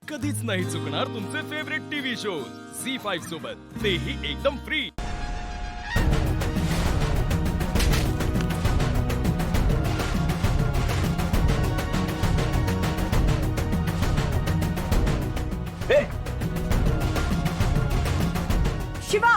कधीच नाही चुकणार तुमचे फेवरेट टीव्ही शोज झी5 सोबत, तेही एकदम फ्री। शिवा,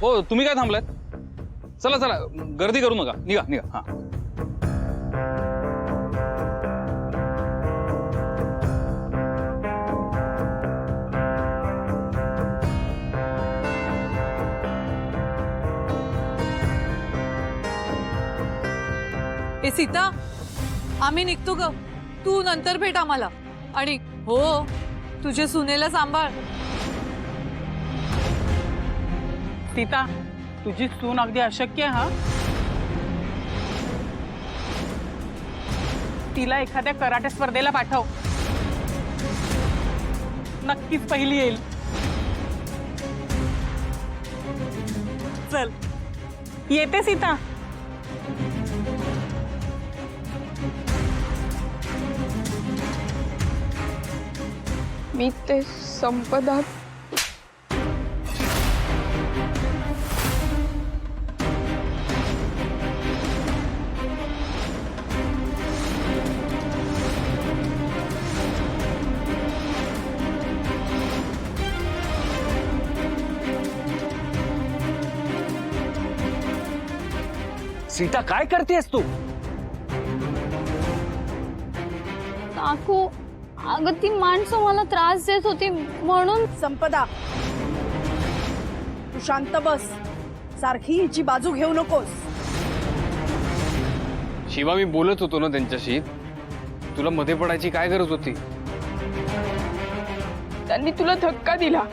हो, तुम्ही काय थांबलात? चला चला, गर्दी करू नका, निघा निघा। हा, ए सीता, आम्ही निघतो ग, तू नंतर भेट आम्हाला। आणि हो, तुझ्या सुनेला सांभाळ। सीता, तुझी सून अगदी अशक्य आहे हा। तिला एखाद्या कराटे स्पर्धेला पाठव, नक्कीच पहिली येईल। चल, येते सीता। मी ते संपदा सीता, काय करतेस तू? काकू, अगं ती माणसं मला त्रास देत होती म्हणून। संपदा, तू शांत बस, सारखी हिची बाजू घेऊ नकोस। शिवा, मी बोलत होतो ना त्यांच्याशी, तुला मध्ये पडायची काय गरज होती? त्यांनी तुला धक्का दिला,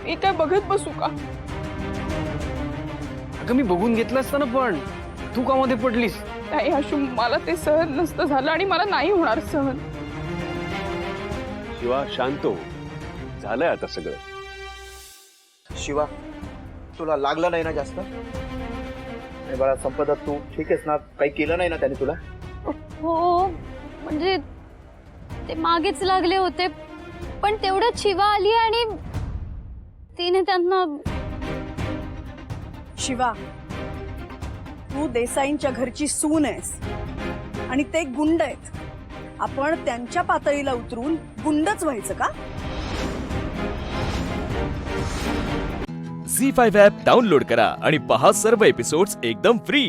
मी काय बघत बसू का? अगं, मी बघून घेतलं असतं ना, पण तू का मध्ये पडलीस? नाही आशू, मला ते सहन नसतं झालं आणि मला नाही होणार सहन। शिवा, शांत हो, झालंय आता सगळं। शिवा, तुला लागलं नाही ना जास्त? नाही बाळा, संपदा तू ठीक आहेस ना? काही केलं नाही ना त्याने तुला? हो, म्हणजे ते मागेच लागले होते, पण तेवढ्यात शिवा आली आणि तिने त्यांना। शिवा, तू देसाईंच्या घरची सून आहेस आणि ते गुंड आहेत। आपण त्यांच्या पातळीला उतरून गुंडच व्हायचं का? झी5 ॲप डाउनलोड करा आणि पहा सर्व एपिसोड्स एकदम फ्री।